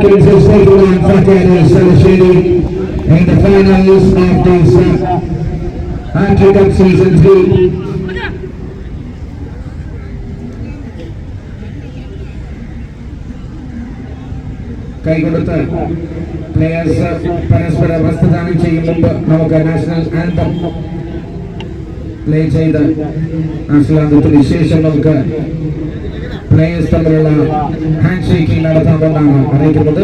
is taking on Fatih Salashiri in the finals of this Anti Cup Season 3. കൈകൊടുത്ത് players പരസ്പര വസ്ത്രദാനം ചെയ്യും മുമ്പ് നമുക്ക് national anthem play ചെയ്ത് national ആന്തത്തിന് ശേഷം നമുക്ക് പ്ലേയേഴ്സ് തമ്മിലുള്ള ഹാൻഡ് ഷേക്കിംഗ് നടത്താമെന്നാണ് അറിയിക്കുന്നത്.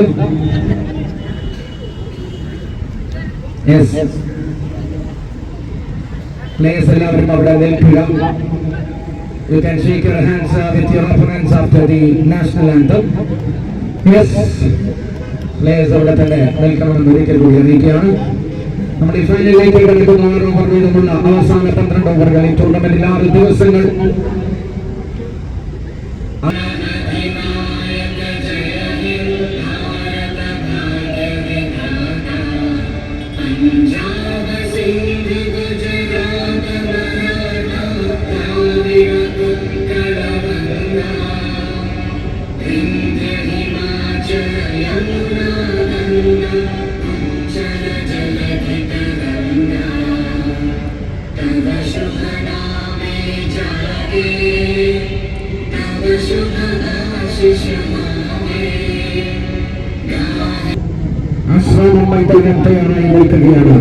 പ്ലേയേഴ്സ് എല്ലാവരും അവിടെ നിൽക്കുക. You can shake your hands with your opponents after the national anthem. Yes, players അവിടെ തന്നെ നിൽക്കണമെന്ന് ഒരിക്കൽ കൂടി അറിയിക്കുകയാണ്. നമ്മൾ ഈ ഫൈനലിലേക്ക് കളിക്കുന്ന 6 ഓവർ വീതമുള്ള അവസാന 12 ഓവറുകൾ ഈ ടൂർണമെന്റിൽ 6 ദിവസങ്ങൾ മുംബൈ തയ്യാറായി നിൽക്കുകയാണ്.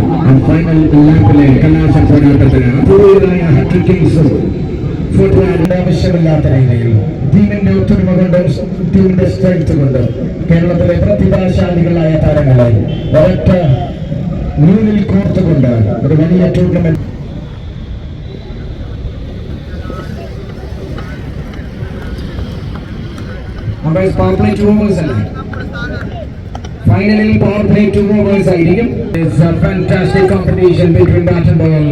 ഫൈനൽ ലാപ്പിലെ കലാശ പോരാട്ടത്തിന് അപൂർവമായ ഹാട്രിക്കിങ്സും ആവശ്യമില്ലാത്ത രീതിയിൽ ടീമിന്റെ ഒത്തൊരുമ കൊണ്ട് ടീമിന്റെ സ്ട്രെങ്ത് കൊണ്ട് കേരളത്തിലെ പ്രതിഭാശാലികളായ താരങ്ങളെ ഒരൊറ്റ നൂലിൽ കോർത്തുകൊണ്ട് ഒരു വലിയ ടൂർണമെന്റ് ഫൈനലിൽ പവർ പ്ലേ 2 ഓവേഴ്സ് ആയിരിക്കും. It's a fantastic competition between bat and ball.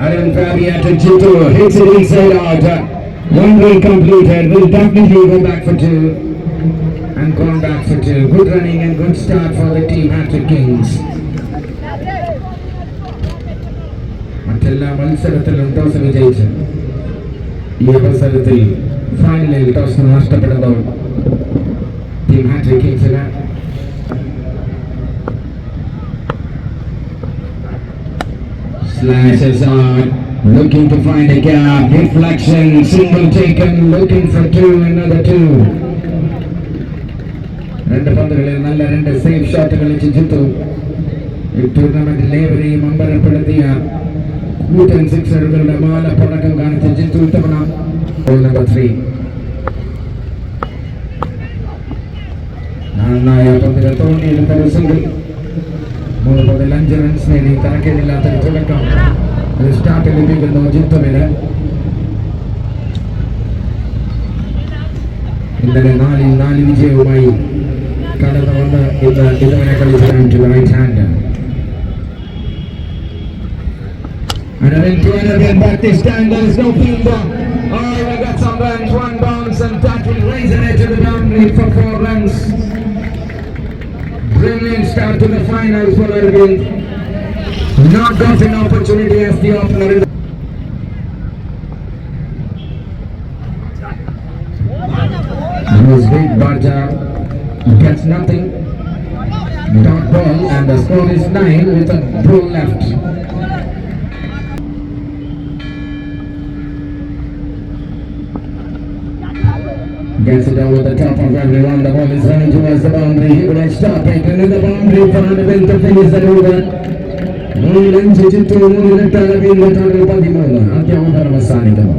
Aaron Fabian to Jittu hits it inside out. 1 run completed. Will definitely go back for 2 and gone back for 2. Good running and good start for the team Hattrick Kings. മറ്റെല്ലാ മത്സരത്തിലും toss വിജയിച്ചു. ഈ അവസരത്തിൽ ഫൈനലിൽ toss നഷ്ടപ്പെടുമ്പോൾ team hattrick കിങ്സിന് slashes on, looking to find a gap, deflection, single taken, looking for 2, another 2. 2 പന്തുകളിൽ നല്ല 2 സേഫ് ഷോട്ടുകൾ ജിത്തു ഈ ടൂർണമെന്റിൽ ഏവരെയും അമ്പരപ്പെടുത്തിയ കൂറ്റൻ സിക്സറുകളുടെ മാല പടക്കം കാണിച്ച ജിത്തു ഇത്തവണ ബോൾ നമ്പർ 3. നന്നായ പന്തിനെ തോണ്ടിയെടുത്ത ഒരു സിംഗിൾ. 3 പന്തിൽ 5 റൺസ് നേടി തരക്കേടില്ലാത്തൊരു തുടക്കം ഒരു സ്റ്റാർട്ട് ലഭിക്കുന്നു ജിത്തുവിന്. ഇന്നലെ 4 വിജയവുമായി കടന്നു വന്ന് ഇന്ന് ഇതുവരെ കളിച്ച right hand. And into another back this time there is no fielder. Oh, we got some runs, 1 bounce and that will raise it to the boundary for 4 runs. Brilliant start to the finals for Arvind. Not got an opportunity as the opener. He was big but gets nothing. Dot ball and the score is 9 with a ball left. Gets it over the top of everyone. The ball is running towards the boundary. He would have stopped it in the boundary for Arvind to finish the over. 3 runs Jittu, 3 run Arvind, total 13. ആദ്യ over അവസാനിക്കുന്നു.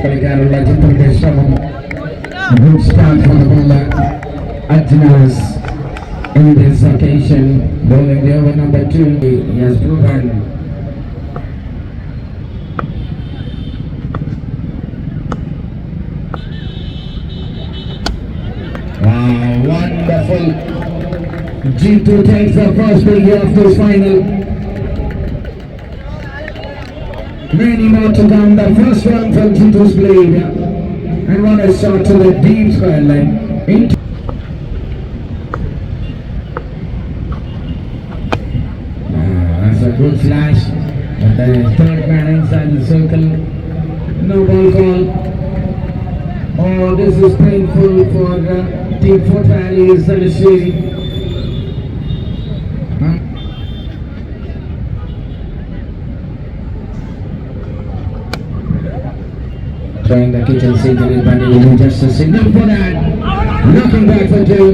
കളിക്കാനുള്ള ജിത്തുവിന്റെ ശ്രമം. Good start for the bowler Ajnas in this occasion, bowling the over number 2. He has proven wonderful. Jittu takes the first wicket of this final. Many more to come. The first one from Jitu's blade. And one is shot to the deep square line. That's a good flash. But the third man inside the circle. No ball call. Oh, this is painful for Team Fort Valley Salashiri. Trying the kitchen sink and but will do just a signal for that. Looking back for two.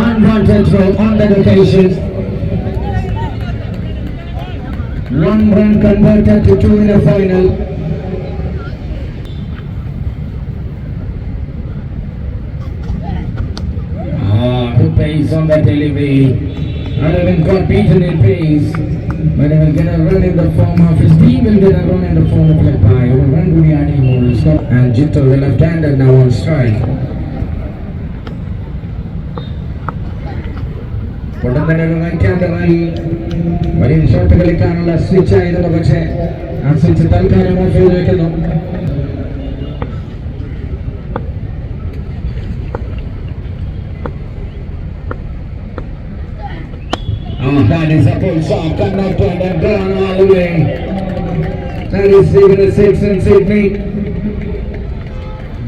Unwanted throw on that occasion. One run converted to two in the final. Good pace on that delivery. Aravind got beaten in pace. But he will get a run in the form of his team will get a run in the form of leg by. One Guniani will stop. And Jitto the left-hander now on strike. വലിയ shot കളിക്കാനുള്ള switch ആയിരുന്നു പക്ഷേ ആ switch തൽക്കാലം of ചെയ്ത് വെക്കുന്നു. That is a full shot, connected and gone all the way. That is even a 6 and Sydney.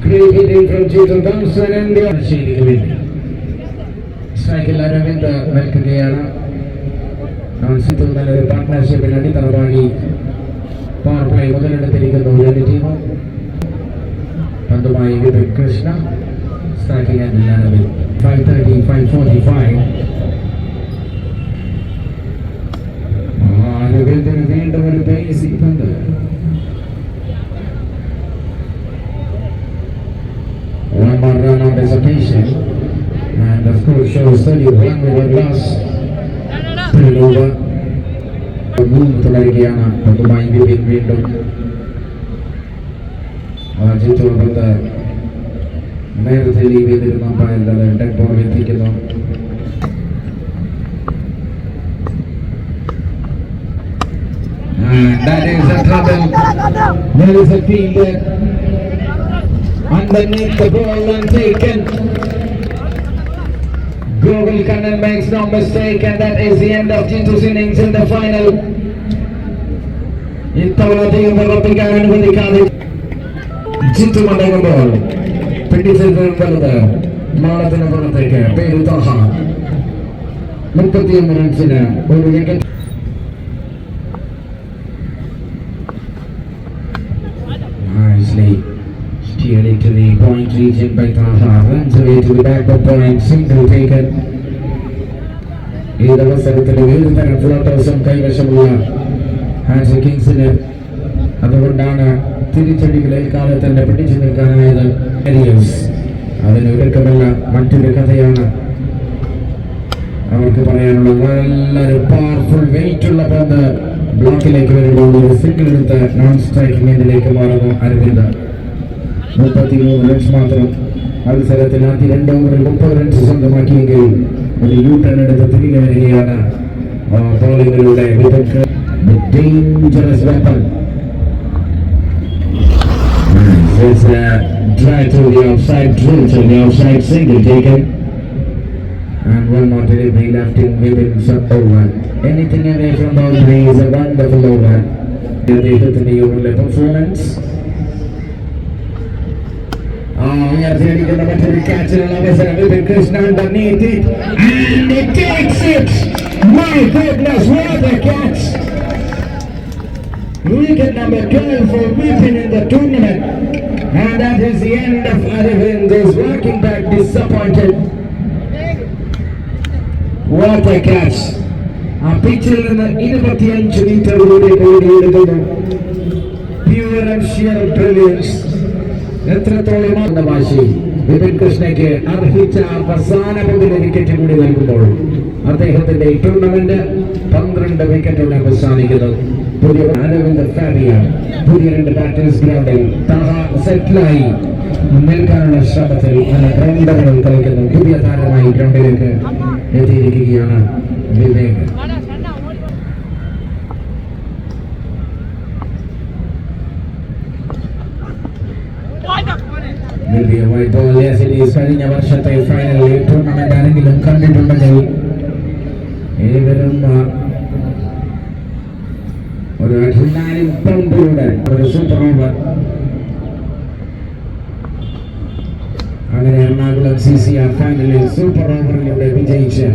Great hitting from Jason Thompson and the other shading win. Strike Aravind Melkagayana. Non-Situ Malari partnership in Adi Tarabani. Power play മുതലെടുത്തിരിക്കുന്നു രണ്ട് ടീമും. പന്തുമായി Vipin Krishna. Striking at Aravind. 5:30, 5:45. വീണ്ടും ഒരു basic പന്ത്. One more run on this occasion and of course shows 31 over last thrill over. മൂന്ന് തുടരുകയാണ് പന്തുമായി വിപിൻ വീണ്ടും ജിത്തു പന്ത് നേരത്തെ ലീവ് ചെയ്തിരുന്ന അമ്പയർ ഡെഡ് ബോൾ എത്തിക്കുന്നു. That is a trouble. There is a fielder underneath the ball untaken. Gogol Kannan makes no mistake, and that is the end of Jitu's innings in the final. ഇത്തവണത്തെയും വെള്ളപ്പിക്കാൻ അനുവദിക്കാതെ ജിത്തു മടങ്ങുമ്പോൾ പിടിച്ചത് മാളത്തിന് പുറത്തേക്ക് പേര് താഹ 31 റൺസിന് ഒരു wicket. Nicely steered into the point region by Taha. Runs away to the back of point. Single taken. ഈ അവസരത്തിൽ ഏത് തരം ഫ്ലോട്ടേഴ്സും കൈവശമുള്ള ഹാൻസ് കിങ്സിന് അതുകൊണ്ടാണ് തിരിച്ചടികളിൽ കാലത്തന്നെ പിടിച്ചു നിൽക്കാനായത്. അതിനൊരുക്കമല്ല മറ്റൊരു കഥയാണ് അവർക്ക് പറയാനുള്ളത്. നല്ലൊരു പവർഫുൾ വെയിറ്റ് ഉള്ള പന്ത് ബ്ലോക്കിലേക്ക് വരുമ്പോൾ ഒരു സിംഗിൾ എടുത്ത് നോൺ സ്ട്രൈക്കിംഗ് എൻഡിലേക്ക് മാറുന്നു അരവിന്ദ്. 33 റൺസ് മാത്രം മത്സരത്തിൽ ആദ്യ 2 ഓവറിൽ 30 റൺസ് സ്വന്തമാക്കിയെങ്കിൽ ഒരു യു ടേൺ എടുത്ത് തിരികെ വരികയാണ് ബോളിംഗിലൂടെ. Dangerous weapon. It's a drive to the outside, drill to the outside, single taken. And one more delivery left in within some over. Anything away from boundary is a wonderful over. They hit in the overlay performance. We are ready to the catch in another Vipin Krishna underneath it. And it takes it! My goodness, what a catch! Wicket number 12 for Vipin in the tournament. And that is the end of Aravind. Is walking back disappointed. What a catch! ആ പിച്ചിൽ നിന്ന് 25 മീറ്ററിലൂടെ ഓടിയെടുക്കുന്നു. Pure and sheer brilliance. എത്രത്തോളം വാശി വിപിൻ കൃഷ്ണയ്ക്ക് അർഹിച്ച അവസാന പന്തിലെ wicket കൂടി നൽകുമ്പോൾ അദ്ദേഹത്തിന്റെ ടൂർണമെന്റ് 12 വിക്കറ്റോടെ അവസാനിക്കുന്നു. പുതിയ അരവിന്ദ് ഫാബിയ പുതിയ 2 ബാറ്റേഴ്സ് ഗ്രൗണ്ടിൽ താഹ സെറ്റിലായി നിൽക്കാനുള്ള ശ്രമത്തിൽ നല്ല ഗ്രൗണ്ടുകൾ കളിക്കുന്നു. പുതിയ താരമായി ഗ്രൗണ്ടിലേക്ക് എത്തിയിരിക്കുകയാണ് Vivek. be a white ball. Yes, it is. കഴിഞ്ഞ വർഷത്തെ ഫൈനലിൽ ടൂർണമെന്റ് ആരെങ്കിലും കണ്ടിട്ടുണ്ടെങ്കിൽ ഏവരും ഒരു അഡ്രിനാലിൻ പമ്പിലൂടെ ഒരു സൂപ്പർ ഓവർ. അങ്ങനെ എറണാകുളം CCR ഫൈനലിൽ സൂപ്പർ ഓവറിലൂടെ വിജയിച്ച്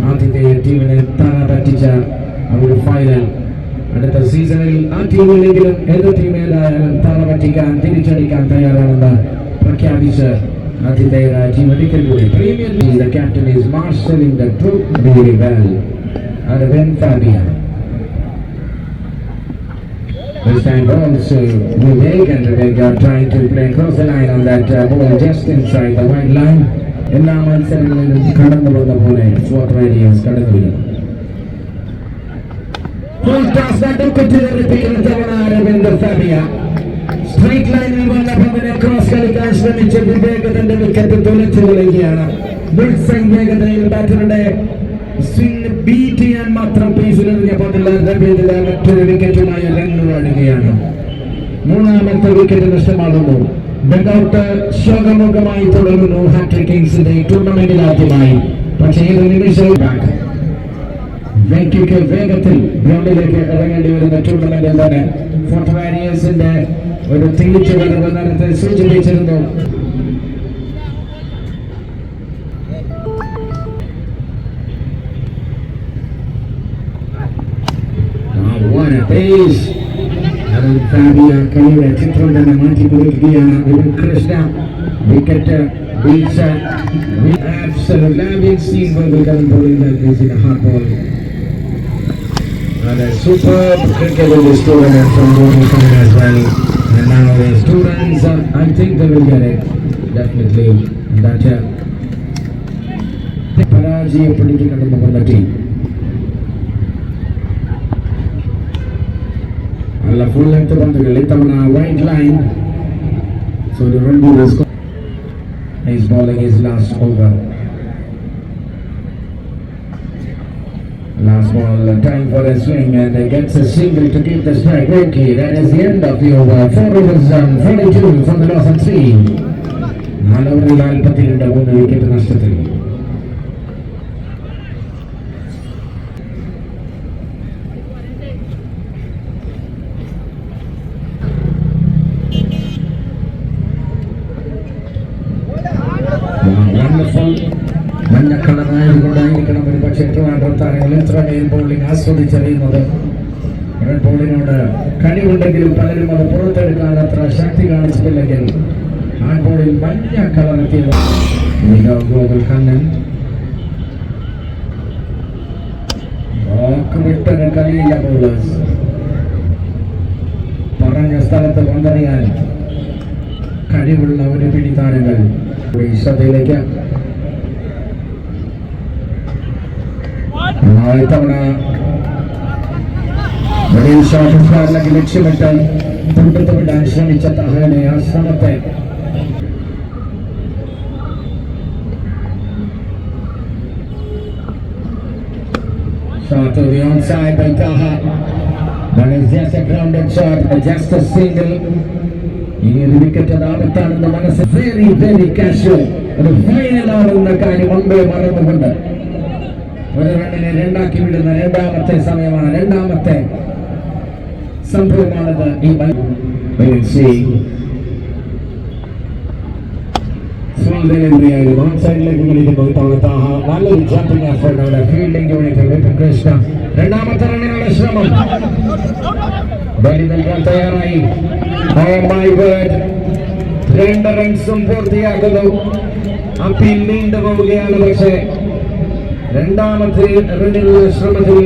ആദ്യത്തെ ടീമിനെ തറ പറ്റിച്ച ഒരു ഫൈനൽ. അടുത്ത സീസണിൽ ആ ടീമിലെങ്കിലും ഏത് ടീം ഏതായാലും തറ പറ്റിക്കാൻ തിരിച്ചടിക്കാൻ തയ്യാറാണെന്ന് പ്രഖ്യാപിച്ച് ആദ്യത്തെ ടീം ഒരിക്കലൂടെ premier league. The captain is marshalling the troop really well. Arvind Fabia. This time balls to Vivek, and Vivek are trying to play across the line on that ball just inside the white line. എല്ലാ മത്സരങ്ങളിലും കടന്നു പോകുന്ന പോലെ spot radios കടന്നു വരുന്നു. Full toss നടുക്കുറ്റിലെറിപ്പിക്കുന്ന തവണ Aravind Fabia. Straight ലൈനിൽ വന്ന പന്തിനെ ക്രോസ് കളിക്കാൻ ശ്രമിച്ച വിവേക് തന്റെ വിക്കറ്റ് തുലച്ചു കളയുകയാണ്. ബുൾസൈ വേഗതയിൽ ബാറ്ററുടെ സ്വിംഗ് ബീറ്റ് ചെയ്യാൻ മാത്രം പേസിലെറിഞ്ഞ പന്തിൽ രവീന്ദ്ര മറ്റൊരു വിക്കറ്റുമായി രംഗുവാടുകയാണ്. മൂന്നാമത്തെ വിക്കറ്റ് നഷ്ടമാകുന്നു. ഡഗൌട്ട് ശോകമുഖമായി തുടങ്ങുന്നു ഹാട്രിക് കിങ്സിന്റെ ടൂർണമെന്റിൽ ആദ്യമായി. പക്ഷേ ഏത് നിമിഷവും വേഗത്തിൽ ഗ്രൗണ്ടിലേക്ക് ഇറങ്ങേണ്ടി വരുന്ന ടൂർണമെന്റ് എന്താണ് ഫോർട്ട് വാരിയേഴ്സിന്റെ ഒരു തിരിച്ചു വരവ് നേരത്തെ സൂചിപ്പിച്ചിരുന്നു. കളിയുടെ ചിത്രം തന്നെ മാറ്റി കൊടുക്കുകയാണ്. കൃഷ്ണ വിക്കറ്റ് വീഴ്ച. Absolutely, we've seen Vivekanand bowling like this in a hard ball. And a superb cricket in this tournament from Vivekanand as well. And now the students, I think they will get it definitely. And that പരാജയപ്പെട്ടിട്ടുണ്ട് നമ്മുടെ team. അല്ല full length പന്തുകൾ ഇത്തവണ white line. So the run ball is he's bowling his last over. Last ball, time for a swing, and he gets a single to keep the strike. Okay, that is the end of the over. 4 overs done, 42 for the loss of 3. 4 over 42 wicket നഷ്ടത്തിൽ. മഞ്ഞ കളറായതുകൊണ്ടായിരിക്കണം ഒരു പക്ഷേ ട്രിവാൻഡ്രം താരങ്ങൾ ഇത്രമേൽ bowling ആസ്വദിച്ചറിയുന്നത്. Red ബോളിനോട് കഴിവുണ്ടെങ്കിലും പലരും അത് പുറത്തെടുക്കാൻ അത്ര ശക്തി കാണിച്ചിട്ടില്ലെങ്കിൽ ഹാൻഡ് ബോളിൽ മഞ്ഞ കളറെത്തിയത് ഗോകുൽ കണ്ണൻ. വിട്ടൊരു കളിയില്ല ബോളേഴ്സ്. പറഞ്ഞ സ്ഥലത്ത് പന്തറിയാൻ കഴിവുള്ള ഒരു പിടി താരങ്ങൾ ശ്രദ്ധയിലേക്ക്. ഇത്തവണ ഷോട്ടിലേക്ക് ലക്ഷ്യമിട്ട് പിടുത്തമിടാൻ ശ്രമിച്ച തഹനെ ആ ശ്രമത്തെ shot to the onside by Taha, but it's just a grounded shot, just a single. ഇനി ഒരു വിക്കറ്റ് ആപത്താണെന്ന് മനസ്സ് വെരി കാഷ്വൽ. ഒരു ഫൈനൽ ആവുന്ന കാര്യം മുമ്പേ മറന്നുകൊണ്ട് ഒരു റണ്ണിനെ രണ്ടാക്കി വിടുന്ന രണ്ടാമത്തെ സമയമാണ്, രണ്ടാമത്തെ സംഭവമാണത്. ഈ ഓൺസൈഡിലേക്ക് കളിക്കുന്നു. നല്ലൊരു ജമ്പിംഗ് എഫേർട്ട് അവിടെ ഫീൽഡിംഗ് യൂണിറ്റ് കൃഷ്ണ. രണ്ടാമത്തെ റണ്ണിനുള്ള ശ്രമം ബലി നൽകാൻ തയ്യാറായി. 2 റൺസും പൂർത്തിയാക്കുന്നു. അപ്പീൽ നീണ്ടു പോവുകയാണ്. പക്ഷേ രണ്ടാമത്തെ റണ്ണിനുള്ള ശ്രമത്തിൽ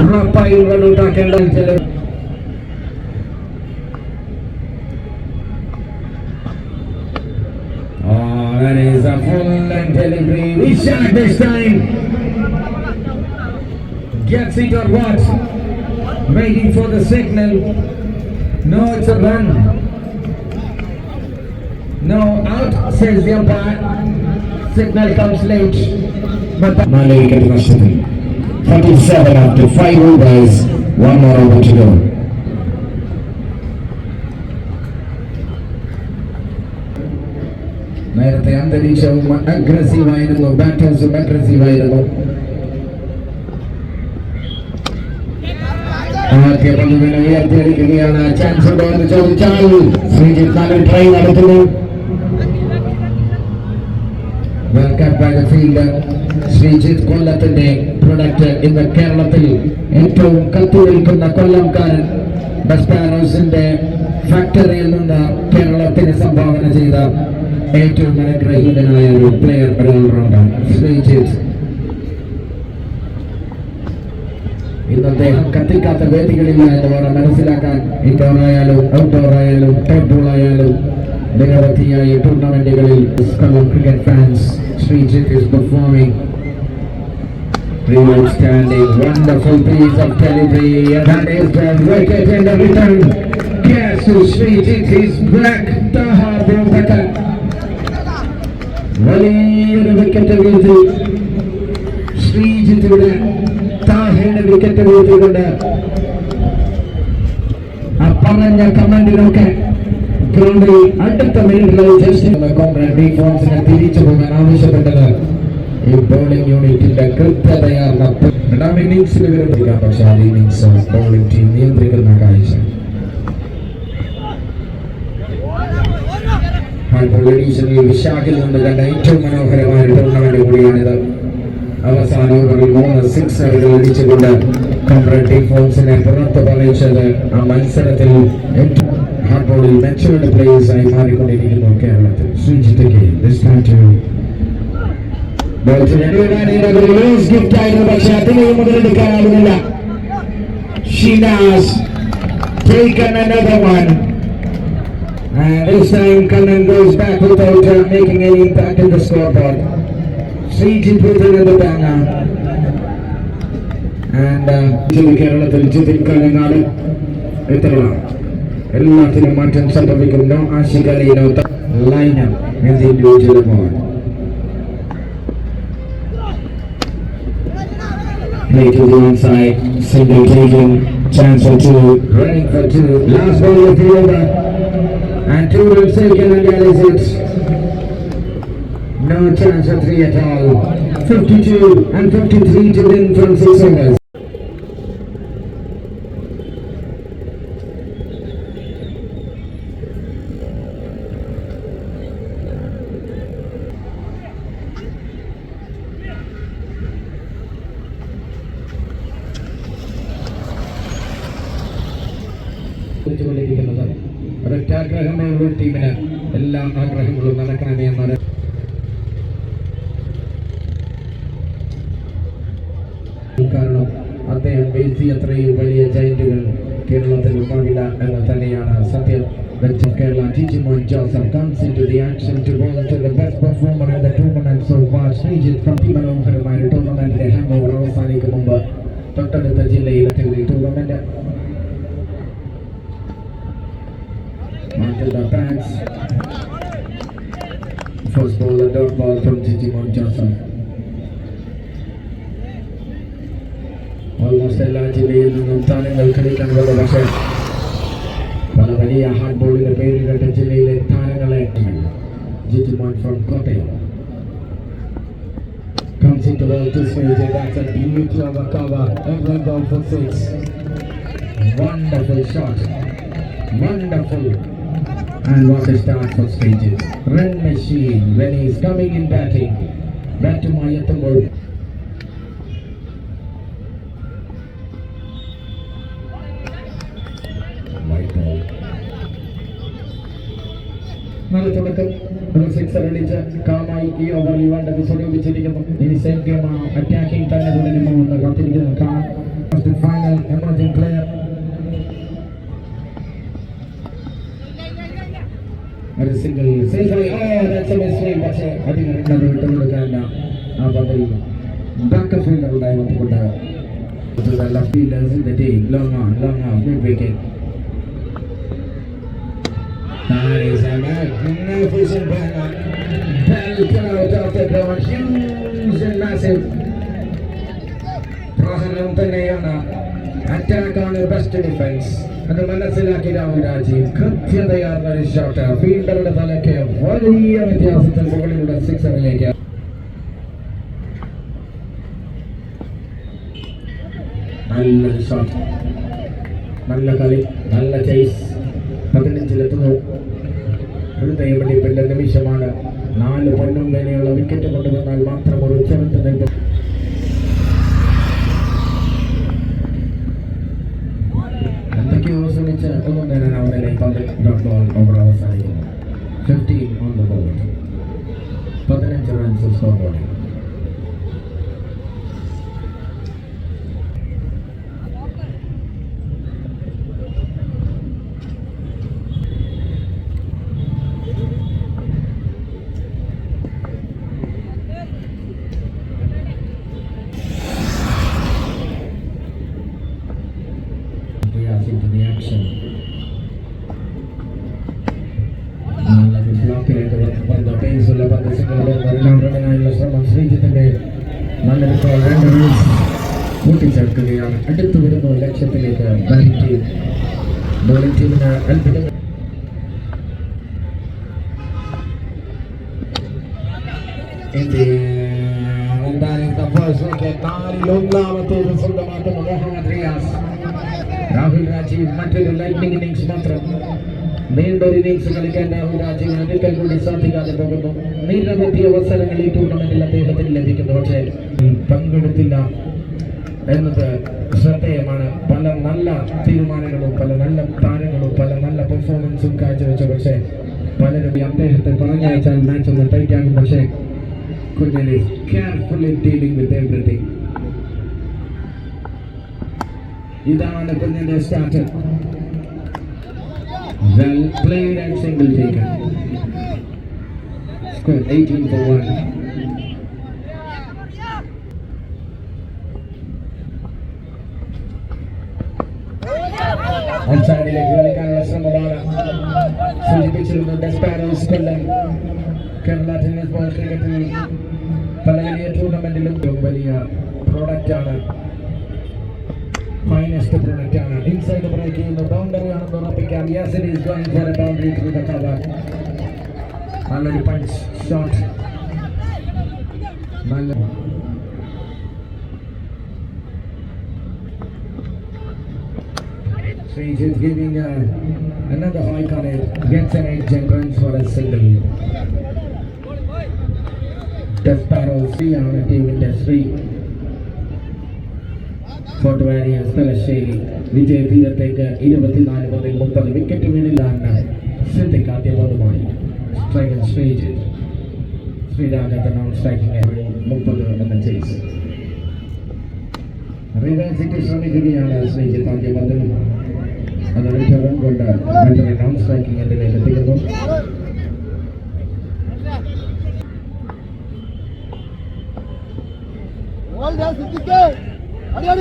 ഉറപ്പായും റണ്ണുണ്ടാക്കേണ്ട ചില that is a full and delivery. We shot this time. Gets it or what? Waiting for the signal. No, it's a run. No, out, says the umpire. Signal comes late. But Malay wicket nashtam. 47 after 5 overs. 1 more over to go. നേരത്തെ അന്തരീക്ഷവും അഗ്രസീവായിരുന്നു, ബാറ്റേഴ്സും അഗ്രസീവായിരുന്നു. ആദ്യ പന്തിനെ ഉയർത്തിയടിക്കുകയാണ്. Chance ഉണ്ടോ എന്ന് ചോദിച്ചാൽ ശ്രീജിത്ത് നല്ലൊരു try നടത്തുന്നു. ശ്രീജിത്ത് കൊല്ലത്തിന്റെ പ്രൊഡക്റ്റ് ഇന്ന് കേരളത്തിൽ ഏറ്റവും കത്തിവെൽക്കുന്ന കൊല്ലംകാരൻ. ബസ്പാനോസിന്റെ ഫാക്ടറിയിൽ നിന്ന് കേരളത്തിന് സംഭാവന ചെയ്ത ഏറ്റവും അനുഗ്രഹീതനായ ഒരു പ്ലെയർ, ഓൾറൗണ്ടർ ശ്രീജിത്ത്. ഇന്ന് അദ്ദേഹം കത്തിക്കാത്ത വേദികളില്ല എന്ന് വേണം മനസ്സിലാക്കാൻ. ഇൻഡോർ ആയാലും ഔട്ട്ഡോർ ആയാലും ടോപ്പ് ബോൾ ആയാലും നിരവധിയായ ടൂർണമെന്റുകളിൽ cricket fans Srijit is performing outstanding, wonderful piece of delivery, and that is the wicket in the return. Yes, to Srijit, his black Taha Bhumbakan. വലിയൊരു വിക്കറ്റ് വീഴ്ത്തി ശ്രീജിത്തിന്റെ താഹയുടെ വിക്കറ്റ് വീഴ്ത്തിക്കൊണ്ട് ആ പറഞ്ഞ കമാൻഡിനൊക്കെ ഗ്രൗണ്ടിൽ അടുത്ത മിനിറ്റിൽ ജസ്റ്റ് കോൺട്രാക്ട് ഡിഫോൺസിനെ തിരിച്ചു പോകാൻ ആവശ്യപ്പെട്ടത് ഈ ബോളിംഗ് യൂണിറ്റിന്റെ കൃത്യതയാർന്ന രണ്ടാം ഇന്നിംഗ്സിൽ വിരമിക്കാം. പക്ഷേ ആ ഇന്നിംഗ്സ് ബോളിംഗ് ടീം നിയന്ത്രിക്കുന്ന കാഴ്ച. വിശാഖിൽ നിന്ന് കണ്ട ഏറ്റവും മനോഹരമായ ടൂർണമെന്റ് കൂടിയാണിത്. അവസാന ഓവറിൽ 3 സിക്സറുകൾ അടിച്ചുകൊണ്ട് കോൺട്രാക്ട് ഡിഫോൺസിനെ പുറത്തു പറയിച്ചത് ആ മത്സരത്തിൽ ഹാർഡ് ബോളിൽ മെച്ചുവേർഡ് പ്ലേയേഴ്സ് ആയി മാറിക്കൊണ്ടിരിക്കുന്നു കേരളത്തിൽ. ശ്രീജിത്ത് ഗിഫ്റ്റ് ആയിരുന്നു, പക്ഷെ അതിനെയും മുതലെടുക്കാനാകുന്നില്ല. Sheena's taken another one, and this time Kannan goes back without making any impact in the scoreboard. Srijit with another banger, and കേരളത്തിൽ ജിതിൻ കണ്ണനാട് എത്രയാണ് എല്ലാത്തിനും മാറ്റം സംഭവിക്കുന്നു. ആശികലീനോ lineup individual award. Play to the onside, single taking, chance for 2, running for 2, last ball of the over, and 2 runs taken, and that is it. No chance for 3 at all. 52 and 53 to win from 6 overs. ഒരൊറ്റ ആഗ്രഹമേ ഉള്ളൂ ടീമിന്, എല്ലാ ആഗ്രഹങ്ങളും നടക്കണമേ എന്നാണ്. കാരണം അദ്ദേഹം വീഴ്ത്തിയ അത്രയും വലിയ ജയന്റുകൾ കേരളത്തിൽ ഉണ്ടാവില്ല എന്ന് തന്നെയാണ് സത്യം. Kerala Digimon Joseph comes into the action to bowl to the best performer in the tournament so far. Srijit from മനോഹരമായ ടൂർണമെന്റിന്റെ ഹാങ് ഓവർ അവസാനിക്കും മുമ്പ് തൊട്ടടുത്ത ജില്ലയിലെത്തി tournament. Onto the bats. First ball, a dot ball from Digimon Joseph. Almost എല്ലാ ജില്ലയിൽ നിന്നും താരങ്ങൾ കളിക്കാൻ വന്ന, പക്ഷേ പല വലിയ ഹാർഡ് ബോളിന്റെ പേര് കേട്ട ജില്ലയിലെ താരങ്ങളെ Digimon from Kottayam comes into the this stage, and that's a beauty of a cover. Everyone down for 6. Wonderful shot. Wonderful. And what a start for Srijit. Run machine when he's coming in batting. Back to Mayathambol. White ball. നല്ല തുടക്കം. ഒരു sixer അടിച്ച് കാമായി ഈ over ലിവാൻഡ് സ്വരൂപിച്ചിരിക്കുന്നു. ഇനി same game attacking തന്നെ തുടരുമോ എന്ന് കാത്തിരിക്കുന്നു. Final emerging player ഒരു single safely. that's a mistake. പക്ഷേ അധികം രണ്ടത് വിട്ടുകൊടുക്കാനില്ല. ആ പതിൽ ബാക്ക് ഫീൽഡർ ഉണ്ടായതുകൊണ്ട് left fielders in the team. Long on, mid wicket. That is a magnificent banger. Pelted out of the ground, huge and massive. പ്രഹരം തന്നെയാണ്. അറ്റാക്കാണ് best defence. അത് മനസ്സിലാക്കി രാഹുൽ രാജീവ് കൃത്യതയാർന്ന ഒരു shot ഫീൽഡറുടെ തലയ്ക്ക് വലിയ വ്യത്യാസത്തിൽ മുകളിലൂടെ സിക്സറിലേക്ക്. നല്ലൊരു ഷോട്ട്, നല്ല കളി, നല്ല ചേസ്. 15-ലെത്തുന്നു. ഹൃദയമിടിപ്പിന്റെ നിമിഷമാണ്. 4 പൊന്നും വേനയുള്ള വിക്കറ്റ് കൊണ്ടുവന്നാൽ മാത്രം ഒരു ചെറുത്ത് നിൽക്കും. എന്തൊക്കെയോ ശ്രമിച്ച് ഒന്നും നേടാൻ അവരുടെ ഡോട്ട് ബോൾ ഓവർ അവസാനിക്കുന്നു. 15 on the board, 15 runs score ബോർഡിൽ. Into the action. ബ്ലോക്കിലേക്ക് വന്ന പേസുള്ള പന്ത് സിംഗിളുടെ രണ്ടാം റണ്ണിനായുള്ള ശ്രമം ശ്രീജിത്തിന്റെ നല്ലൊരു കോൾ. 2 റൺസ് കൂട്ടിച്ചേർക്കുകയാണ്. അടുത്തു വരുന്നു ലക്ഷ്യത്തിലേക്ക്. ബോളിംഗ് ടീമിന് അത്ഭുതം. ഒന്നാമത്തേത് സ്വന്തമാക്കുന്ന മുഹമ്മദ് റിയാസ്. രാഹുൽ രാജീവ് മറ്റൊരു ലൈറ്റ്നിങ് ഇന്നിംഗ്സ് മാത്രം. നീണ്ടൊരു ഇന്നിംഗ്സ് കളിക്കാൻ രാഹുൽ രാജീവിന് ഒരിക്കൽ കൂടി സാധിക്കാതെ പോകുന്നു. നിരവധി അവസരങ്ങൾ ഈ ടൂർണമെന്റിൽ അദ്ദേഹത്തിന് ലഭിക്കുന്നു, പക്ഷേ പങ്കെടുത്തില്ല എന്നത് ശ്രദ്ധേയമാണ്. പല നല്ല തീരുമാനങ്ങളും പല നല്ല താരങ്ങളും പല നല്ല പെർഫോമൻസും കാഴ്ചവെച്ചു. പക്ഷേ പലരും അദ്ദേഹത്തെ പറഞ്ഞയച്ചാൽ മാച്ച് ഒന്ന് ടൈറ്റ് ആകും. പക്ഷേ Kunjan is carefully dealing with everything. ഇതാണ് കുഞ്ഞിന്റെ start. Well played and single taken. Score 18 for 1. ഔട്ട്സൈഡിലേക്ക് കളിക്കാനുള്ള ശ്രമമാണ്. സൂചിപ്പിച്ചിരുന്നു Desparos Kollam. Kerala tennis ball ക്രിക്കറ്റിൽ പല വലിയ ടൂർണമെന്റിലും വലിയ പ്രോഡക്റ്റാണ്, ഫൈനസ്റ്റ് പ്രൊഡക്റ്റ് ആണ്. ഇൻസൈഡ് ബ്രേക്ക് ചെയ്യുന്നു. ബൗണ്ടറി ആണെന്ന് ഉറപ്പിക്കാം. Yes, it is going for a boundary through the cover. നല്ലൊരു പഞ്ച് ഷോട്ട്. നല്ല Shreyas is giving another hike on it. Gets an edge and runs for a single. Desparos 3 ആണ് ടീമിന്റെ ശ്രീ. Fort warriors Thalassery വിജയതീരത്തേക്ക് 24 മുതൽ 30 wicket വീണിലാണ് സിദ്ദിഖ് ആദ്യപദമായി. Striker Sreeraj non striking 30 എന്ന ചേസ്. റിവേഴ്സിക്ക് ശ്രമിക്കുകയാണ് ശ്രീജിത്ത് ആദ്യപദം. അതൊരു റൺ കൊണ്ട് മറ്റൊരു നോൺ സ്ട്രൈക്കിംഗ് എൻഡിലേക്ക് എത്തിക്കുന്നു.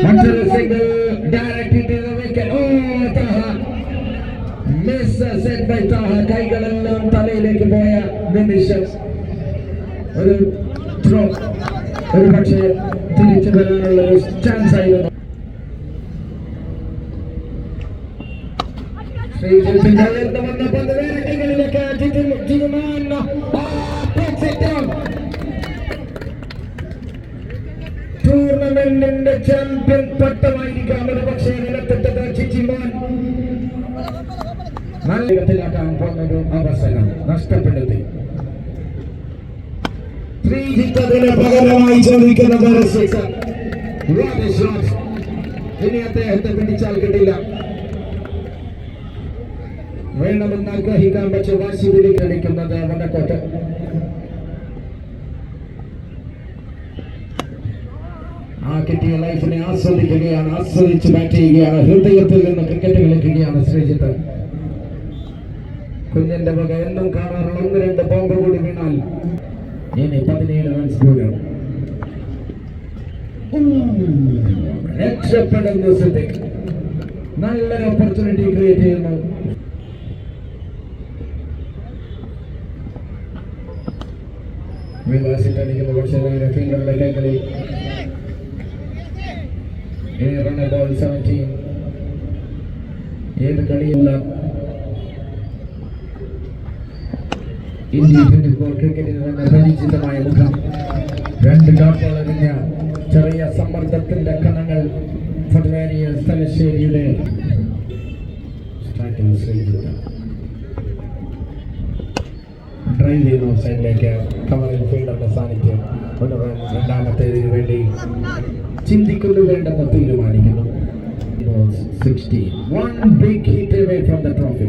മറ്റൊരു single direct into the wicket. Taha miss set by Taha. കൈകളെല്ലാം തലയിലേക്ക് പോയ നിമിഷം. ഒരു ത്രോ, ഒരു പക്ഷേ തിരിച്ചു വരാനുള്ള ഒരു ചാൻസ് ആയിരുന്നു. ശ്രീജിത്തിന്റെ ഉയർന്നു വന്ന പന്ത് വേറെ കൈകളിലേക്ക്. ടൂർണമെന്റിന്റെ ചാമ്പ്യൻ പട്ടമായിരിക്കാം ഒരു പക്ഷേ നിലത്തിട്ടത് ജിജിമാൻ. നല്ല ഇടത്തിലാക്കാൻ പോകുന്നൊരു അവസരം നഷ്ടപ്പെടുത്തി. ശ്രീജിത്ത് അതിന് പകരമായി ചോദിക്കുന്നത് ഒരു സിക്സർ. ഇനി അദ്ദേഹത്തെ പിടിച്ചാൽ കിട്ടില്ല. വേണമെന്ന് ആഗ്രഹിക്കാൻ പക്ഷെ വാശി പിടിക്കുന്നത് വടക്കോട്ട്. ആ കിട്ടിയ ലൈഫിനെ ആസ്വദിക്കുകയാണ്, ആസ്വദിച്ച് ബാറ്റ് ചെയ്യുകയാണ്. ഹൃദയത്തിൽ നിന്ന് ക്രിക്കറ്റ് കളിക്കുകയാണ് ശ്രീജിത്ത്. കുഞ്ഞിന്റെ വക എന്നും കാണാറുള്ള 1-2 ബോംബ് കൂടി വീണാൽ ഇനി 17 റൺസ് ദൂരം. രക്ഷപ്പെടുന്നു സിദ്ദിഖ്. നല്ലൊരു ഓപ്പർച്യൂണിറ്റി ക്രിയേറ്റ് ചെയ്യുന്നു. വിവാസിട്ടടിക്കുന്ന പക്ഷേ ഫീൽഡറുടെ കൈകളിൽ. Run a ball 17. ഏത് കളിയുള്ള ഇന്ത്യ ഫുട്ബോൾ ക്രിക്കറ്റിന് തന്നെ പരിചിതമായ മുഖം. 2 ഡോട്ടുകൾ എറിഞ്ഞ ചെറിയ സമ്മർദ്ദത്തിന്റെ കണങ്ങൾ ഫുട്ബോളിയർ തലശ്ശേരിയുടെ ഡ്രൈവ് ചെയ്യുന്ന ഓഫ്സൈഡിലേക്ക് കവറിൽ ഫീൽഡറുടെ സാന്നിധ്യം. ഒരു റൺ രണ്ടാമത്തേതിനു വേണ്ടി ചിന്തിക്കുന്നു, വേണ്ടെന്ന് തീരുമാനിക്കുന്നു. 16. One big hit away from the trophy.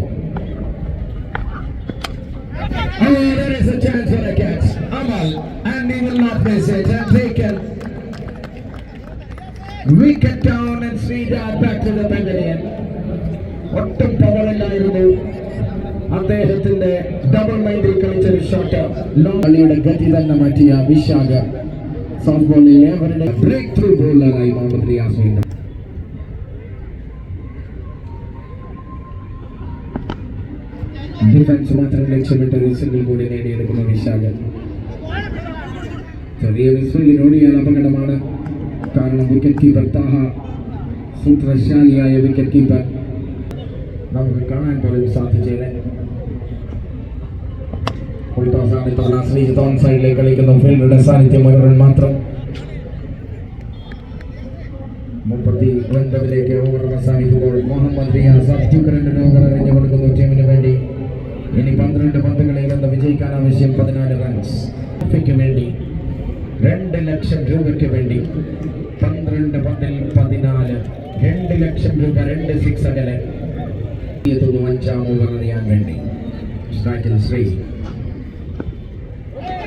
Oh, there is a chance for a catch. Amal, and he will not miss it. And taken. Wicket down and Sridhar back to the pavilion. ഒട്ടും പവറില്ലായിരുന്നു അദ്ദേഹത്തിന്റെ double മൈൻഡിൽ കളിച്ചൊരു shot കളിയുടെ ഗതി തന്നെ മാറ്റിയ Vishakha soft ബോളിൽ അവരുടെ break through ബോളറായി Muhammad Riyas വീണ്ടും. ഡിഫൻസ് മാത്രം ലക്ഷ്യമിട്ട് ഒരു സിംഗിൾ കൂടി നേടിയെടുക്കുന്ന വിശാഖ. ചെറിയ വിസ്വലിൽ ഓടിയാൽ അപകടമാണ്. കാരണം വിക്കറ്റ് കീപ്പർ താഹ സൂത്രശാലിയായ വിക്കറ്റ് കീപ്പർ നമുക്ക് കാണാൻ പോലും സാധിച്ചില്ല. ശ്രീജിത്ത് ഓൺ സൈഡിലേക്ക് കളിക്കുന്നു. ഫീൽഡറുടെ സാന്നിധ്യം ഒരു റൺ മാത്രം. 39 ഓവർ അവസാനിക്കുമ്പോൾ മുഹമ്മദ് റിയാസ് അത്യുഗ്രന്റെ ഓവർ എറിഞ്ഞു കൊടുക്കുന്നു ടീമിന് വേണ്ടി. ഇനി 12 പന്തുകളിൽ നിന്ന് വിജയിക്കാൻ ആവശ്യം 14 റൺസ്. വേണ്ടി 2 ലക്ഷം രൂപയ്ക്ക് വേണ്ടി 12 പന്തിൽ 14, 2 ലക്ഷം രൂപ, 2 സിക്സ് അകലെ. 5-ാം ഓവർ അറിയാൻ വേണ്ടി സ്ട്രൈക്കിൽ ശ്രീ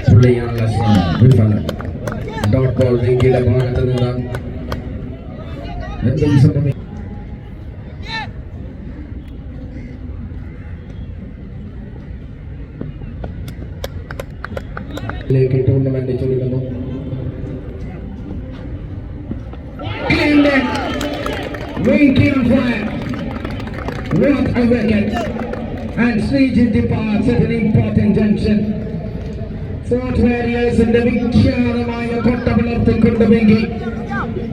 പുള്ളിയാനുള്ള വിഫലം. ഡോട്ട് ബോൾ വിങ്കിയുടെ ഭാഗത്ത് നിന്ന് എന്തും സംഭവിക്കും. ടൂർണമെന്റ് ചൊല്ലുന്നു. What a wicket! And Srijit departs at an important junction. Fort Warriors in the വിഖ്യാതമായ കൊട്ട വളർത്തിക്കൊണ്ടുവെങ്കിൽ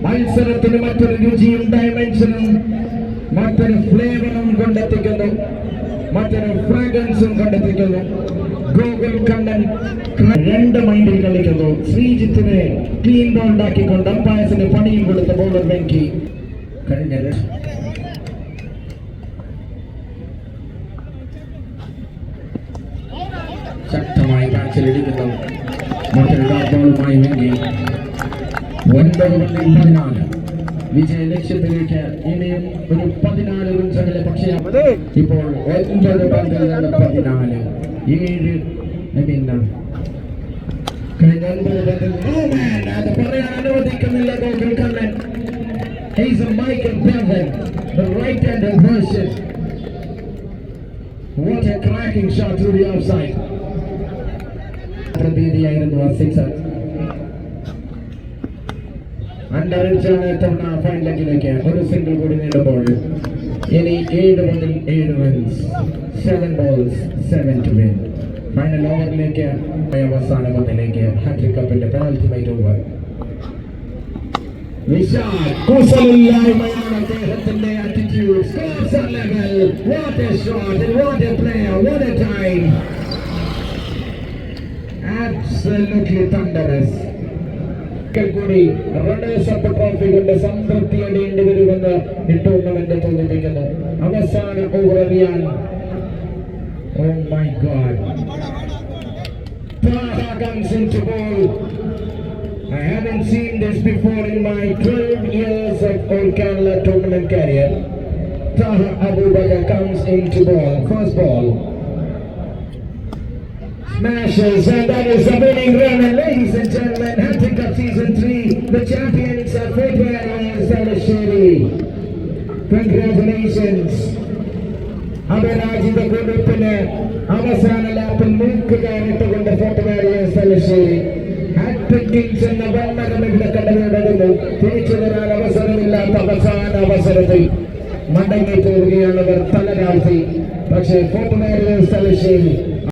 മത്സരത്തിന് മറ്റൊരു രുചിയും ഡയമെൻഷനും മറ്റൊരു ഫ്ലേവറും കൊണ്ടെത്തിക്കുന്നു, മറ്റൊരു ഫ്രാഗ്രൻസും കൊണ്ടെത്തിക്കുന്നു. ഗോകുൽ കണ്ണൻ 2 മൈൻഡിൽ കളിക്കുന്നു. ശ്രീജിത്തിനെ ക്ലീൻ ബോൾ ഉണ്ടാക്കിക്കൊണ്ട് അമ്പയർസിന് പണിയും കൊടുത്ത ബോളർ വെങ്കി. കഴിഞ്ഞ ശക്തമായി കാഴ്ചയിലിരിക്കുന്നു. മറ്റൊരു ഡോട്ട് ബോളുമായി വെങ്കി. 9 പന്തിൽ 14. വിജയ ലക്ഷ്യത്തിലേക്ക് ഇനിയും ഒരു 14 റൺസ് അകലെ. പക്ഷേ ഇപ്പോൾ 9 പന്തിൽ നിന്ന് 14, 7 കഴിഞ്ഞ 9 പന്തിൽ അത് പറയാൻ അനുവദിക്കുന്നില്ല Gokul Kannan. He's a Michael Bevan, the right-handed version. What a cracking shot through the outside. പ്രതീതിയായിരുന്നു ആ സിക്സർ. അണ്ടറിച്ചാണ് തവണ ഫൈൻ ലെഗിലേക്ക് ഒരു സിംഗിൾ കൂടി നേടുമ്പോൾ ഇനി 7 പന്തിൽ 7 runs, 7 balls, 7 to win. Final ഓവറിലേക്ക് അവസാന പന്തിലേക്ക് ഹാട്രിക് കപ്പിന്റെ പെനാൽറ്റി ഓവർ. വിശാൽ കുശലില്ലായ്മയാണ് അദ്ദേഹത്തിന്റെ attitude. Scores are level. What a shot and what a player, what a time. Absolutely thunderous. കൂടി റണ്ണേഴ്സ് അപ്പ് ട്രോഫി കൊണ്ട് സംതൃപ്തി അടയേണ്ടി വരുമെന്ന് ഈ ടൂർണമെന്റ് തോന്നിപ്പിക്കുന്നു. അവസാന ഓവർ എറിയാൻ. Oh my God. Taha comes into ball. I haven't seen this before in my 12 years of All Kerala tournament career. Taha Abubakar comes into ball. First ball. Smashes, and that is a winning run. And ladies and gentlemen, Hunting Cup Season 3, the champions are Fort Warriors Thalasheri. Congratulations. അപരാജിത കുറിപ്പിന് അവസാന ലാപ്പിൽ മൂക്കുകയറിട്ടുകൊണ്ട് fort warriors Thalassery. Hattrick kings എന്ന വർണ്ണകം ഇവിടെ കടന്നുടങ്ങുന്നു. തിരിച്ചു വരാൻ അവസരമില്ലാത്ത അവസാന അവസരത്തിൽ മടങ്ങി പോവുകയാണവർ തലരാഴ്ത്തി. പക്ഷേ ഫോർട്ട് വാരിയേഴ്സ് തലശ്ശേരി